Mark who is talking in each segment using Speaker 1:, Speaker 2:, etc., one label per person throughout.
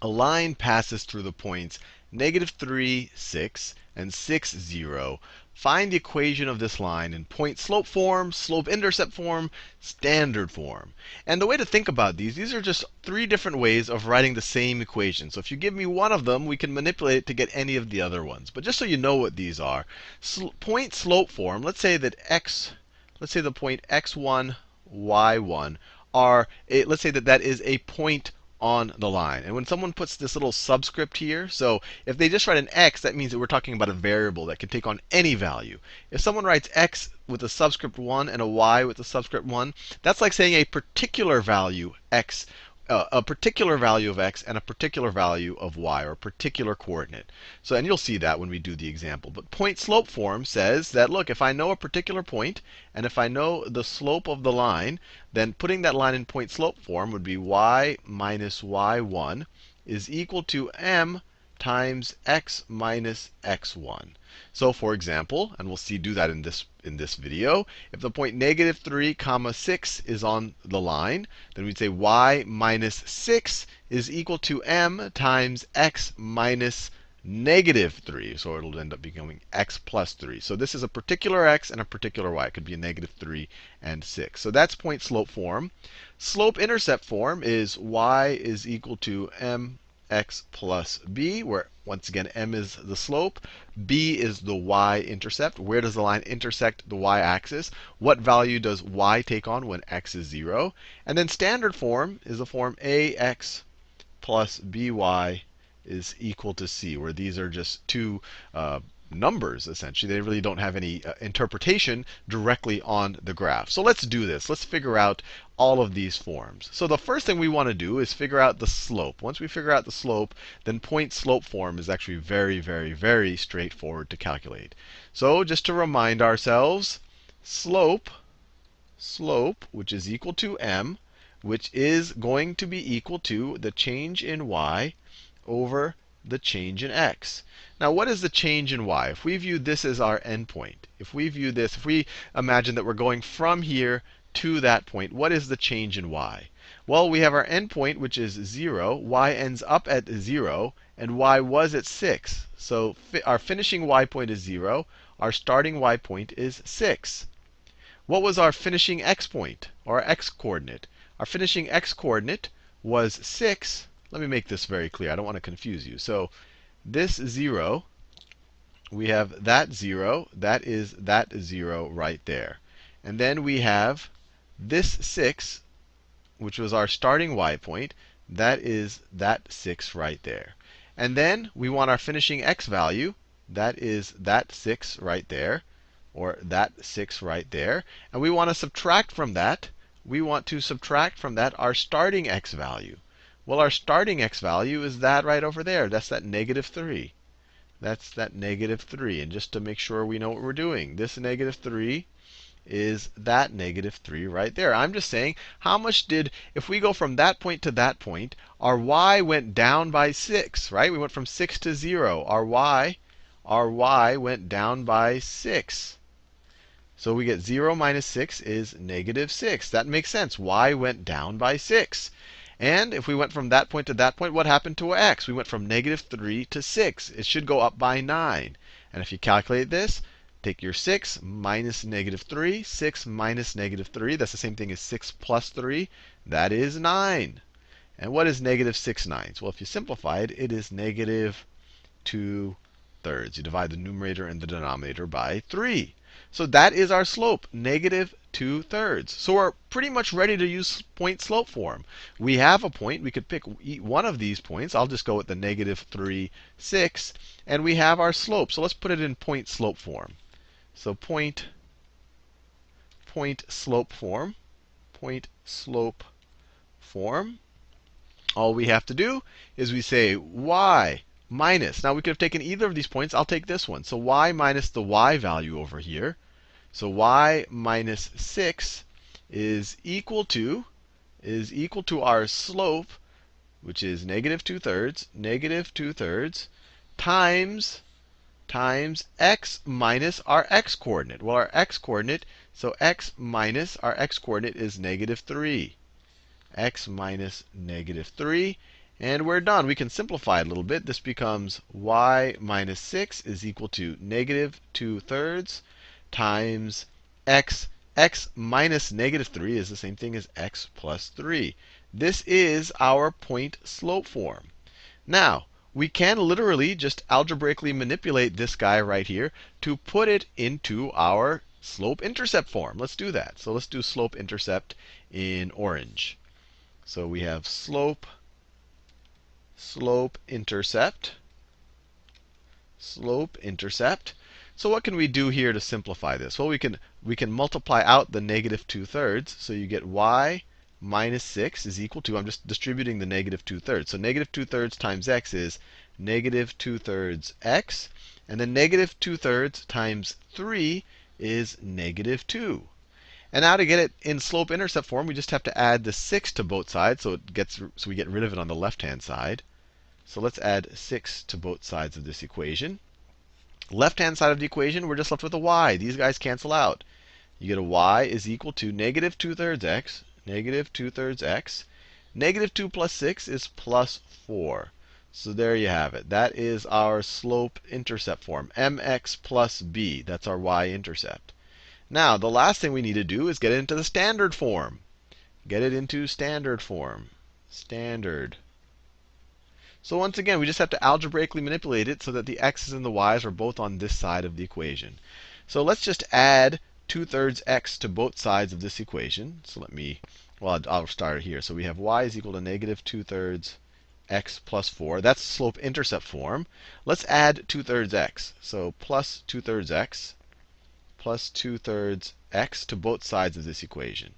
Speaker 1: a line passes through the points -3, 6, and 6, 0. Find the equation of this line in point slope form, slope intercept form, standard form. And the way to think about these are just three different ways of writing the same equation. So if you give me one of them, we can manipulate it to get any of the other ones. But just so you know what these are, point slope form, let's say the point x1, y1 let's say that is a point on the line. And when someone puts this little subscript here, so if they just write an x, that means that we're talking about a variable that can take on any value. If someone writes x with a subscript 1 and a y with a subscript 1, that's like saying a particular value x, a particular value of x and a particular value of y, or a particular coordinate. So, and you'll see that when we do the example. But point slope form says that, look, if I know a particular point, and if I know the slope of the line, then putting that line in point slope form would be y minus y1 is equal to m times x minus x1. So for example, and we'll do that in this video, if the point -3, 6 is on the line, then we'd say y minus 6 is equal to m times x minus -3. So it'll end up becoming x plus 3. So this is a particular x and a particular y. It could be a -3 and 6. So that's point slope form. Slope intercept form is y is equal to mx plus b, where once again m is the slope, b is the y-intercept. Where does the line intersect the y-axis? What value does y take on when x is 0? And then standard form is the form ax plus by is equal to c, where these are just two numbers, essentially. They really don't have any interpretation directly on the graph. So let's do this. Let's figure out all of these forms. So the first thing we want to do is figure out the slope. Once we figure out the slope, then point slope form is actually very, very, very straightforward to calculate. So just to remind ourselves, slope, which is equal to m, which is going to be equal to the change in y over the change in x. Now, what is the change in y? If we view this as our endpoint, if we imagine that we're going from here to that point, what is the change in y? Well, we have our endpoint, which is 0. Y ends up at 0, and y was at 6. So our finishing y point is 0. Our starting y point is 6. What was our finishing x point, or x coordinate? Our finishing x coordinate was 6. Let me make this very clear. I don't want to confuse you. So this 0, we have that 0. That is that 0 right there. And then we have this 6, which was our starting y point. That is that 6 right there. And then we want our finishing x value. That is that 6 right there, or that 6 right there. And we want to subtract from that. We want to subtract from that our starting x value. Well, our starting x value is that right over there. That's that -3. That's that -3. And just to make sure we know what we're doing, this -3 is that -3 right there. I'm just saying, how much if we go from that point to that point, our y went down by 6, right? We went from 6 to 0. Our y went down by 6. So we get 0 minus 6 is -6. That makes sense. Y went down by 6. And if we went from that point to that point, what happened to x? We went from -3 to 6. It should go up by 9. And if you calculate this, take your 6 minus -3. 6 minus -3, that's the same thing as 6 plus 3. That is 9. And what is -6/9? Well, if you simplify it, it is -2/3. You divide the numerator and the denominator by 3. So that is our slope, -2/3. So we're pretty much ready to use point slope form. We have a point. We could pick one of these points. I'll just go with the -3, 6. And we have our slope. So let's put it in point slope form. So point slope form. Point slope form. All we have to do is we say y minus. Now, we could have taken either of these points. I'll take this one. So y minus the y value over here. So y minus 6 is equal to our slope, which is -2/3, times x minus our x coordinate. Well, our x coordinate, so x minus our x coordinate is -3. X minus -3. And we're done. We can simplify it a little bit. This becomes y minus 6 is equal to negative 2/3 times x. X minus negative 3 is the same thing as x plus 3. This is our point slope form. Now, we can literally just algebraically manipulate this guy right here to put it into our slope intercept form. Let's do that. So let's do slope intercept in orange. So we have slope intercept. So what can we do here to simplify this? Well, we can multiply out the negative 2/3. So you get y minus 6 is equal to, I'm just distributing the negative 2/3. So negative 2/3 times x is negative 2/3 x. And then negative 2/3 times 3 is negative 2. And now to get it in slope intercept form, we just have to add the 6 to both sides. So we get rid of it on the left-hand side. So let's add 6 to both sides of this equation. Left-hand side of the equation, we're just left with a y. These guys cancel out. You get a y is equal to negative 2/3 x, negative 2/3 x. Negative 2 plus 6 is plus 4. So there you have it. That is our slope intercept form, mx plus b. That's our y-intercept. Now, the last thing we need to do is get it into the standard form. Get it into standard form. Standard. So once again, we just have to algebraically manipulate it so that the x's and the y's are both on this side of the equation. So let's just add 2/3 x to both sides of this equation. So I'll start here. So we have y is equal to negative 2/3 x plus 4. That's slope intercept form. Let's add 2/3 x. So plus 2/3 x plus 2/3 x to both sides of this equation.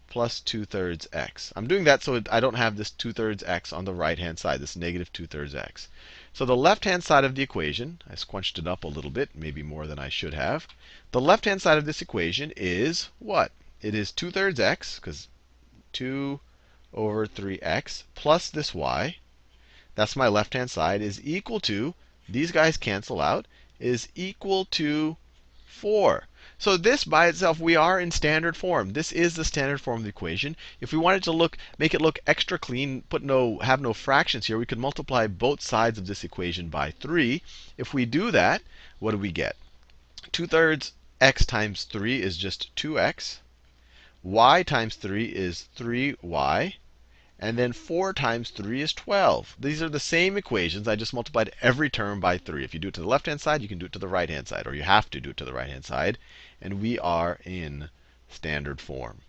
Speaker 1: Plus 2/3 x. I'm doing that so I don't have this 2/3 x on the right-hand side, this negative 2/3 x. So the left-hand side of the equation, I squunched it up a little bit, maybe more than I should have. The left-hand side of this equation is what? It is 2/3 x, because 2 over 3x, plus this y. That's my left-hand side, is equal to, these guys cancel out, is equal to 4. So this by itself, we are in standard form. This is the standard form of the equation. If we wanted to make it look extra clean, have no fractions here, we could multiply both sides of this equation by 3. If we do that, what do we get? 2/3 x times 3 is just 2x. Y times 3 is 3y. And then 4 times 3 is 12. These are the same equations. I just multiplied every term by 3. If you do it to the left-hand side, you can do it to the right-hand side. Or you have to do it to the right-hand side. And we are in standard form.